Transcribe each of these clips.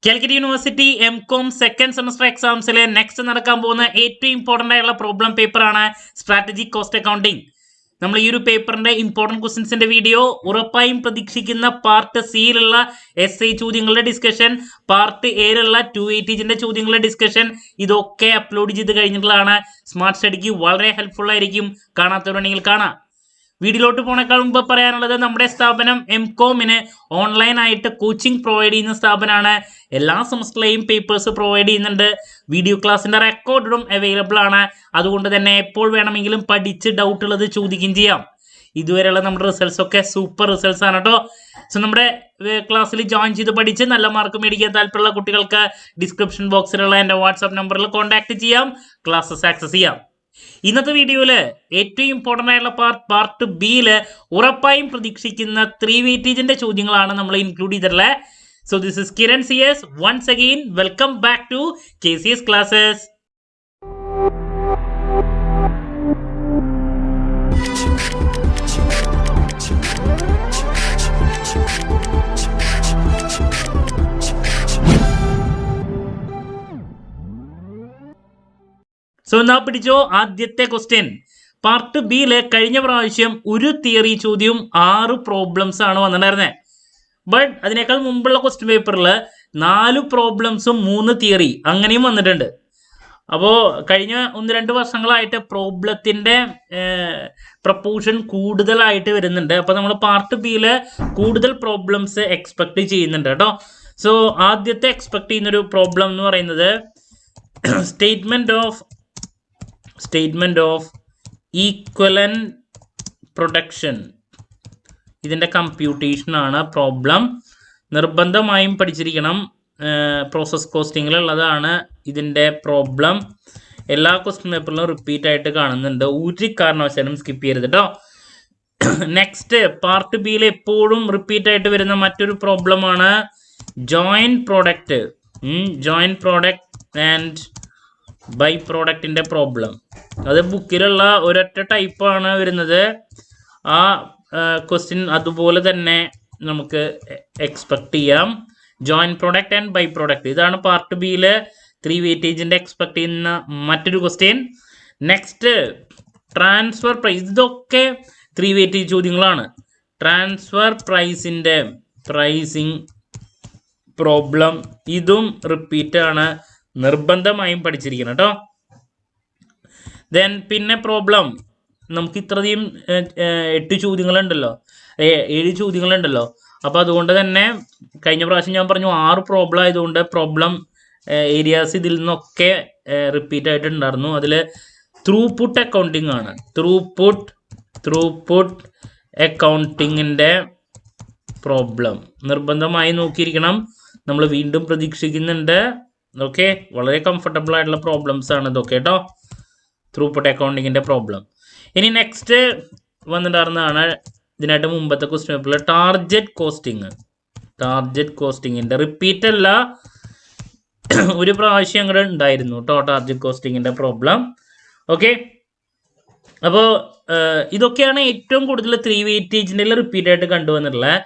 Calicut university MCom second semester എക്സാംസിലെ next നടക്കാൻ പോകുന്ന ഏറ്റവും ഇമ്പോർട്ടൻ്റ് ആയിട്ടുള്ള പ്രോബ്ലം പേപ്പറാണ് സ്ട്രാറ്റജിക് കോസ്റ്റ് അക്കൗണ്ടിങ്. നമ്മൾ ഈ ഒരു പേപ്പറിന്റെ ഇമ്പോർട്ടൻറ്റ് ക്വസ്റ്റ്യൻസിന്റെ വീഡിയോ ഉറപ്പായും പ്രതീക്ഷിക്കുന്ന പാർട്ട് സിയിലുള്ള SI ചോദ്യങ്ങളുടെ ഡിസ്കഷൻ, പാർട്ട് എയിലുള്ള 280 ചോദ്യങ്ങളുടെ ഡിസ്കഷൻ ഇതൊക്കെ അപ്ലോഡ് ചെയ്ത് കഴിഞ്ഞിട്ടുള്ളതാണ്. സ്മാർട്ട് സ്റ്റഡിക്ക് വളരെ ഹെൽപ്ഫുൾ ആയിരിക്കും. കാണാത്തവരുണ്ടെങ്കിൽ കാണാം. വീഡിയോയിലോട്ട് പോണേക്കാൾ മുമ്പ് പറയാനുള്ളത്, നമ്മുടെ സ്ഥാപനം എംകോമിന് ഓൺലൈനായിട്ട് കോച്ചിങ് പ്രൊവൈഡ് ചെയ്യുന്ന സ്ഥാപനമാണ്. എല്ലാ സെമസ്റ്ററിലെയും പേപ്പേഴ്സ് പ്രൊവൈഡ് ചെയ്യുന്നുണ്ട്. വീഡിയോ ക്ലാസ്സിൻ്റെ റെക്കോർഡും അവൈലബിൾ ആണ്. അതുകൊണ്ട് തന്നെ എപ്പോൾ വേണമെങ്കിലും പഠിച്ച് ഡൗട്ട് ഉള്ളത് ചോദിക്കുകയും ചെയ്യാം. ഇതുവരെയുള്ള നമ്മുടെ റിസൾട്ട്സ് ഒക്കെ സൂപ്പർ റിസൾട്ട്സ് ആണ് കേട്ടോ. സോ നമ്മുടെ ക്ലാസ്സിൽ ജോയിൻ ചെയ്ത് പഠിച്ച് നല്ല മാർക്ക് മേടിക്കാൻ താല്പര്യമുള്ള കുട്ടികൾക്ക് ഡിസ്ക്രിപ്ഷൻ ബോക്സിലുള്ള എൻ്റെ വാട്സാപ്പ് നമ്പറിൽ കോൺടാക്ട് ചെയ്യാം, ക്ലാസ്സസ് ആക്സസ് ചെയ്യാം. ഇന്നത്തെ വീഡിയോയിൽ ഏറ്റവും ഇമ്പോർട്ടൻ്റ് ആയിട്ടുള്ള പാർട്ട് ബിയിൽ ഉറപ്പായും പ്രതീക്ഷിക്കുന്ന 3 വെയിറ്റേജിന്റെ ചോദ്യങ്ങളാണ് നമ്മൾ ഇൻക്ലൂഡ് ചെയ്തിട്ടുള്ളത്. So this is Kiran CS. Once again welcome back to KCS classes. So എന്നാ പിടിച്ചോ, ആദ്യത്തെ ക്വസ്റ്റ്യൻ. പാർട്ട് ബിയിലെ കഴിഞ്ഞ പ്രാവശ്യം ഒരു തിയറി ചോദ്യവും 6 പ്രോബ്ലംസ് ആണ് വന്നിട്ടുണ്ടായിരുന്നത്. ബട്ട് അതിനേക്കാൾ മുമ്പുള്ള ക്വസ്റ്റ്യൻ പേപ്പറിൽ 4 പ്രോബ്ലംസും 3 തിയറി അങ്ങനെയും വന്നിട്ടുണ്ട്. അപ്പോൾ കഴിഞ്ഞ 1-2 വർഷങ്ങളായിട്ട് പ്രോബ്ലത്തിൻ്റെ പ്രപ്പോർഷൻ കൂടുതലായിട്ട് വരുന്നുണ്ട്. അപ്പോൾ നമ്മൾ പാർട്ട് ബിയിൽ കൂടുതൽ പ്രോബ്ലംസ് എക്സ്പെക്ട് ചെയ്യുന്നുണ്ട് കേട്ടോ. സോ ആദ്യത്തെ എക്സ്പെക്ട് ചെയ്യുന്നൊരു പ്രോബ്ലം എന്ന് പറയുന്നത് സ്റ്റേറ്റ്മെന്റ് ഓഫ് ഈക്വലന്റ് പ്രൊഡക്ഷൻ. ഇതിൻ്റെ കമ്പ്യൂട്ടേഷൻ ആണ് പ്രോബ്ലം. നിർബന്ധമായും പഠിച്ചിരിക്കണം. പ്രോസസ് കോസ്റ്റിങ്ങിലുള്ളതാണ് ഇതിൻ്റെ പ്രോബ്ലം. എല്ലാ ക്വസ്റ്റ്യൻ പേപ്പറിലും റിപ്പീറ്റ് ആയിട്ട് കാണുന്നുണ്ട്. ഒരു കാരണവശാലും സ്കിപ്പ് ചെയ്യരുത് കേട്ടോ. നെക്സ്റ്റ് പാർട്ട് ബിയിൽ എപ്പോഴും റിപ്പീറ്റ് ആയിട്ട് വരുന്ന മറ്റൊരു പ്രോബ്ലമാണ് ജോയിന്റ് പ്രോഡക്റ്റ് ആൻഡ് ബൈ പ്രോഡക്റ്റിൻ്റെ പ്രോബ്ലം. അത് ബുക്കിലുള്ള ഒരൊറ്റ ടൈപ്പാണ് വരുന്നത്. ആ ക്വസ്റ്റ്യൻ അതുപോലെ തന്നെ നമുക്ക് എക്സ്പെക്ട് ചെയ്യാം. Joint product and by product, ഇതാണ് പാർട്ട് ബിയിൽ 3 വെയിറ്റേജിൻ്റെ എക്സ്പെക്ട് ചെയ്യുന്ന മറ്റൊരു ക്വസ്റ്റ്യൻ. Next transfer price. ഇതൊക്കെ 3 വെയിറ്റേജ് ചോദ്യങ്ങളാണ്. ട്രാൻസ്ഫർ പ്രൈസിൻ്റെ പ്രൈസിങ് പ്രോബ്ലം, ഇതും റിപ്പീറ്റ് ആണ്. നിർബന്ധമായും പഠിച്ചിരിക്കണം കേട്ടോ. ദെൻ പിന്നെ പ്രോബ്ലം നമുക്ക് ഇത്രയും 8 ചോദ്യങ്ങളുണ്ടല്ലോ, 7 ചോദ്യങ്ങളുണ്ടല്ലോ. അപ്പോൾ അതുകൊണ്ട് തന്നെ കഴിഞ്ഞ പ്രാവശ്യം ഞാൻ പറഞ്ഞു 6 പ്രോബ്ലം ആയതുകൊണ്ട് പ്രോബ്ലം ഏരിയാസ് ഇതിൽ നിന്നൊക്കെ റിപ്പീറ്റ് ആയിട്ടുണ്ടായിരുന്നു. അതിൽ ത്രൂപുട്ട് അക്കൗണ്ടിങ് ആണ്. ത്രൂപുട്ട് അക്കൗണ്ടിങ്ങിൻ്റെ പ്രോബ്ലം നിർബന്ധമായി നോക്കിയിരിക്കണം. നമ്മൾ വീണ്ടും പ്രതീക്ഷിക്കുന്നുണ്ട്. ഓക്കെ, വളരെ കംഫർട്ടബിൾ ആയിട്ടുള്ള പ്രോബ്ലംസ് ആണ് ഇതൊക്കെ കേട്ടോ. ത്രൂപുട്ട് അക്കൗണ്ടിങ്ങിൻ്റെ പ്രോബ്ലം. ഇനി നെക്സ്റ്റ് വന്നിട്ടുണ്ടായിരുന്നതാണ് ഇതിനായിട്ട് മുമ്പത്തെ ക്വസ്റ്റ്യൻ പേപ്പറിൽ ടാർജറ്റ് കോസ്റ്റിങ്ങിൻ്റെ റിപ്പീറ്റ് അല്ല, ഒരു പ്രാവശ്യം അങ്ങോട്ട് ഉണ്ടായിരുന്നു കേട്ടോ ടാർജറ്റ് കോസ്റ്റിങ്ങിൻ്റെ പ്രോബ്ലം. ഓക്കെ, അപ്പോൾ ഇതൊക്കെയാണ് ഏറ്റവും കൂടുതൽ 3 വെയിറ്റേജിൻ്റെ റിപ്പീറ്റ് ആയിട്ട് കണ്ടുവന്നിട്ടുള്ളത്.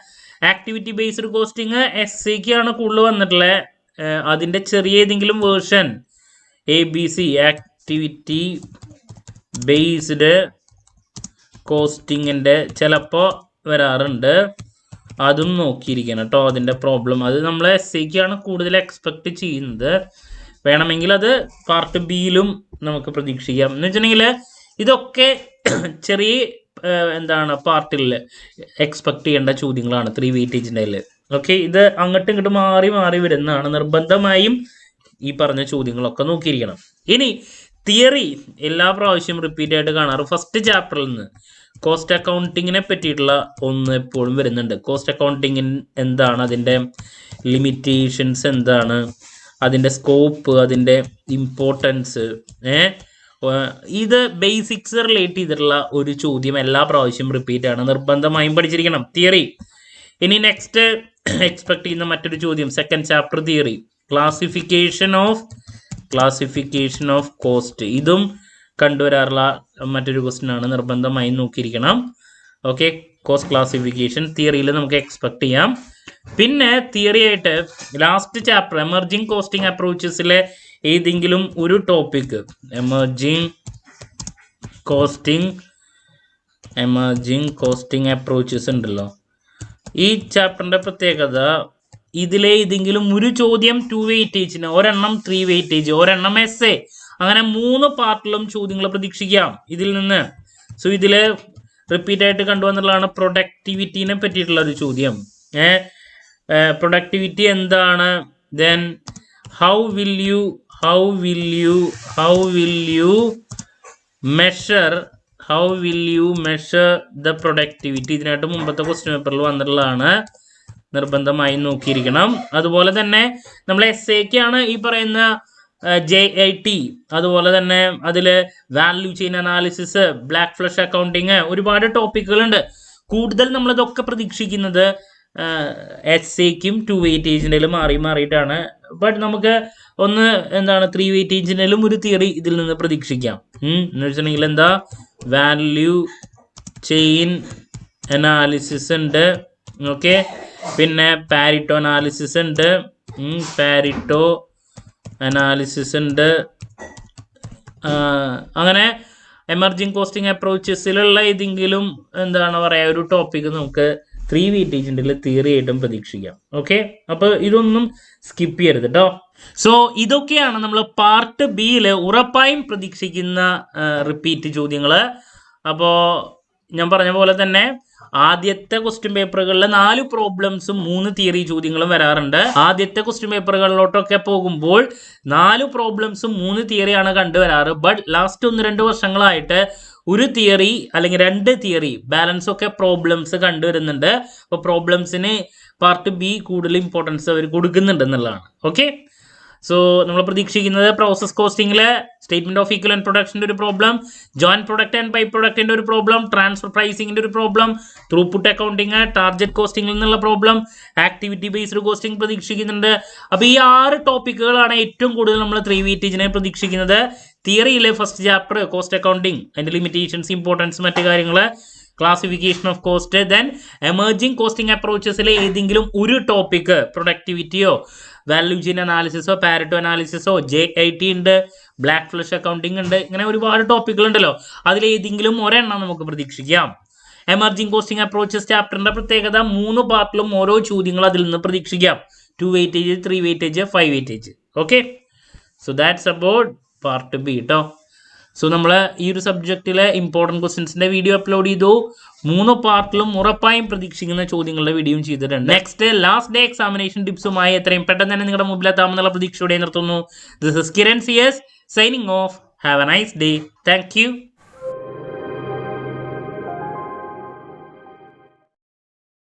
ആക്ടിവിറ്റി ബേസ്ഡ് കോസ്റ്റിങ് SCക്കാണ് കൂടുതൽ വന്നിട്ടുള്ളത്. അതിൻ്റെ ചെറിയ ഏതെങ്കിലും വേർഷൻ ABC ആക്ടിവിറ്റി ബേസ്ഡ് കോസ്റ്റിങ്ങിൻ്റെ ചിലപ്പോൾ വരാറുണ്ട്. അതും നോക്കിയിരിക്കണം കേട്ടോ അതിൻ്റെ പ്രോബ്ലം. അത് നമ്മൾ SCക്കാണ് കൂടുതൽ എക്സ്പെക്ട് ചെയ്യുന്നത്. വേണമെങ്കിൽ അത് പാർട്ട് ബിയിലും നമുക്ക് പ്രതീക്ഷിക്കാം. എന്ന് വെച്ചിട്ടുണ്ടെങ്കിൽ ഇതൊക്കെ ചെറിയ പാർട്ടിൽ എക്സ്പെക്ട് ചെയ്യേണ്ട ചോദ്യങ്ങളാണ് 3 വെയിറ്റേജിൻ്റെ. ഓക്കെ, ഇത് അങ്ങോട്ടും ഇങ്ങോട്ടും മാറി വരുന്നതാണ്. നിർബന്ധമായും ഈ പറഞ്ഞ ചോദ്യങ്ങളൊക്കെ നോക്കിയിരിക്കണം. ഇനി തിയറി എല്ലാ പ്രാവശ്യം റിപ്പീറ്റ് ആയിട്ട് കാണാറ്. ഫസ്റ്റ് ചാപ്റ്ററിൽ നിന്ന് കോസ്റ്റ് അക്കൗണ്ടിങ്ങിനെ പറ്റിയിട്ടുള്ള ഒന്ന് എപ്പോഴും വരുന്നുണ്ട്. കോസ്റ്റ് അക്കൗണ്ടിങ് എന്താണ്, അതിൻ്റെ ലിമിറ്റേഷൻസ് എന്താണ്, അതിൻ്റെ സ്കോപ്പ്, അതിൻ്റെ ഇമ്പോർട്ടൻസ്, ഇത് ബേസിക്സ് റിലേറ്റ് ചെയ്തിട്ടുള്ള ഒരു ചോദ്യം എല്ലാ പ്രാവശ്യം റിപ്പീറ്റ് ആണ്. നിർബന്ധമായും പഠിച്ചിരിക്കണം തിയറി. ഇനി നെക്സ്റ്റ് എക്സ്പെക്ട് ചെയ്യുന്ന മറ്റൊരു ചോദ്യം second chapter theory, classification of cost. ഇതും കണ്ടുവരാറുള്ള മറ്റൊരു ക്വസ്റ്റ്യൻ ആണ്. നിർബന്ധമായും നോക്കിയിരിക്കണം. ഓക്കെ, കോസ്റ്റ് ക്ലാസിഫിക്കേഷൻ തിയറിയിൽ നമുക്ക് എക്സ്പെക്ട് ചെയ്യാം. പിന്നെ തിയറി ആയിട്ട് ലാസ്റ്റ് ചാപ്റ്റർ എമർജിങ് കോസ്റ്റിംഗ് അപ്രോച്ചസിലെ ഏതെങ്കിലും ഒരു ടോപ്പിക് എമർജിങ് കോസ്റ്റിംഗ് അപ്രോച്ചസ് ഉണ്ടല്ലോ, ഈ ചാപ്റ്ററിന്റെ പ്രത്യേകത ഇതിലെ ഏതെങ്കിലും ഒരു ചോദ്യം 2 വെയിറ്റേജിന്, ഒരെണ്ണം 3 വെയിറ്റേജ്, ഒരെണ്ണം എസ്സേ, അങ്ങനെ 3 പാർട്ടിലും ചോദ്യങ്ങൾ പ്രതീക്ഷിക്കാം ഇതിൽ നിന്ന്. സോ ഇതില് റിപ്പീറ്റ് ആയിട്ട് കണ്ടുവന്നുള്ളതാണ് പ്രൊഡക്ടിവിറ്റിനെ പറ്റിയിട്ടുള്ള ഒരു ചോദ്യം. പ്രൊഡക്ടിവിറ്റി എന്താണ്, then how will you measure the productivity. ഇതിനായിട്ട് മുമ്പത്തെ ക്വസ്റ്റ്യൻ പേപ്പറിൽ വന്നിട്ടുള്ളതാണ്, നിർബന്ധമായി നോക്കിയിരിക്കണം. അതുപോലെ തന്നെ നമ്മൾ എസ്സേക്കാണ് ഈ പറയുന്ന JIT, അതുപോലെ തന്നെ അതിൽ value chain analysis, black flush accounting, ഒരുപാട് ടോപ്പിക്കുകളുണ്ട്. കൂടുതൽ നമ്മളിതൊക്കെ പ്രതീക്ഷിക്കുന്നത് എസ്സേക്കും 2 വെയിറ്റേജിൻ്റെലും മാറിയിട്ടാണ്. ബട്ട് നമുക്ക് ഒന്ന് 3 വെയിറ്റേജിൻ്റെലും ഒരു തിയറി ഇതിൽ നിന്ന് പ്രതീക്ഷിക്കാം. എന്ന് വെച്ചിട്ടുണ്ടെങ്കിൽ എന്താ, വാല്യൂ ചെയിൻ അനാലിസിസ് ഉണ്ട്, ഓക്കെ. പിന്നെ പാരിറ്റോ അനാലിസിസ് ഉണ്ട്, അങ്ങനെ എമർജിങ് കോസ്റ്റിംഗ് അപ്രോച്ചസിലുള്ള ഏതെങ്കിലും ഒരു ടോപ്പിക് നമുക്ക് 3 വെയിറ്റേജിൻ്റെ തിയറി ആയിട്ടും പ്രതീക്ഷിക്കാം. ഓക്കെ, അപ്പോൾ ഇതൊന്നും സ്കിപ്പ് ചെയ്യരുത് കേട്ടോ. സോ ഇതൊക്കെയാണ് നമ്മൾ പാർട്ട് ബിയിൽ ഉറപ്പായും പ്രതീക്ഷിക്കുന്ന റിപ്പീറ്റ് ചോദ്യങ്ങൾ. അപ്പോൾ ഞാൻ പറഞ്ഞ പോലെ തന്നെ ആദ്യത്തെ ക്വസ്റ്റ്യൻ പേപ്പറുകളിൽ 4 പ്രോബ്ലംസും 3 തിയറി ചോദ്യങ്ങളും വരാറുണ്ട്. ആദ്യത്തെ ക്വസ്റ്റ്യൻ പേപ്പറുകളിലോട്ടൊക്കെ പോകുമ്പോൾ 4 പ്രോബ്ലംസും 3 തിയറിയാണ് കണ്ടുവരാറ്. ബട്ട് ലാസ്റ്റ് 1-2 വർഷങ്ങളായിട്ട് ഒരു തിയറി അല്ലെങ്കിൽ 2 തിയറി ബാലൻസ് ഒക്കെ പ്രോബ്ലംസ് കണ്ടുവരുന്നുണ്ട്. അപ്പോൾ പ്രോബ്ലംസിന് പാർട്ട് ബി കൂടുതൽ ഇമ്പോർട്ടൻസ് അവർ കൊടുക്കുന്നുണ്ട് എന്നുള്ളതാണ്. ഓക്കെ, സോ നമ്മൾ പ്രതീക്ഷിക്കുന്നത് പ്രോസസ് കോസ്റ്റിംഗിലെ സ്റ്റേറ്റ്മെന്റ് ഓഫ് ഈക്വലന്റ് പ്രൊഡക്ഷൻ്റെ ഒരു പ്രോബ്ലം, ജോയിന്റ് പ്രൊഡക്റ്റ് ആൻഡ് ബൈ പ്രൊഡക്റ്റിന്റെ ഒരു പ്രോബ്ലം, ട്രാൻസ്ഫർ പ്രൈസിംഗിന്റെ ഒരു പ്രോബ്ലം, ത്രൂപുട്ട് അക്കൗണ്ടിങ്, ടാർഗറ്റ് കോസ്റ്റിംഗിൽ നിന്നുള്ള പ്രോബ്ലം, ആക്ടിവിറ്റി ബേസ്ഡ് കോസ്റ്റിംഗ് പ്രതീക്ഷിക്കുന്നുണ്ട്. അപ്പോൾ ഈ 6 ടോപ്പിക്കുകളാണ് ഏറ്റവും കൂടുതൽ നമ്മൾ 3 വെയിറ്റേജിനെ പ്രതീക്ഷിക്കുന്നത്. തിയറിയിലെ ഫസ്റ്റ് ചാപ്റ്റർ കോസ്റ്റ് അക്കൗണ്ടിങ്, അതിന്റെ ലിമിറ്റേഷൻസ്, ഇമ്പോർട്ടൻസ്, മറ്റു കാര്യങ്ങൾ, classification of cost, then emerging costing അപ്രോച്ചസിലെ ഏതെങ്കിലും ഒരു ടോപ്പിക്, പ്രൊഡക്ടിവിറ്റിയോ വാല്യൂ ചെയിൻ അനാലിസിസോ പാരറ്റോ അനാലിസിസോ, JIT ഉണ്ട്, ബ്ലാക്ക് ഫ്ലഷ് അക്കൗണ്ടിങ് ഉണ്ട്, ഇങ്ങനെ ഒരുപാട് ടോപ്പിക്കുകൾ ഉണ്ടല്ലോ, അതിലേതെങ്കിലും ഒരെണ്ണം നമുക്ക് പ്രതീക്ഷിക്കാം. എമർജിങ് കോസ്റ്റിംഗ് അപ്രോച്ചസ് ചാപ്റ്ററിന്റെ പ്രത്യേകത 3 പാർട്ടിലും ഓരോ ചോദ്യങ്ങൾ അതിൽ നിന്ന് പ്രതീക്ഷിക്കാം. 2 weightage, 3 weightage, 5 weightage. Okay, so that's about part b കേട്ടോ. സോ നമ്മൾ ഈ ഒരു സബ്ജക്റ്റിലെ ഇമ്പോർട്ടൻറ്റ് ക്വസ്റ്റ്യൻസിന്റെ വീഡിയോ അപ്ലോഡ് ചെയ്തു. 3 പാർട്ടിലും ഉറപ്പായും പ്രതീക്ഷിക്കുന്ന ചോദ്യങ്ങളുടെ വീഡിയോയും ചെയ്തിട്ടുണ്ട്. നെക്സ്റ്റ് ലാസ്റ്റ് ഡേ എക്സാമിനേഷൻ ടിപ്സുമായി എത്രയും പെട്ടെന്ന് തന്നെ നിങ്ങളുടെ മുമ്പിലെത്താമെന്നുള്ള പ്രതീക്ഷയോടെ നിർത്തുന്നു. This is Kiran CS signing off. Have a nice day. Thank U.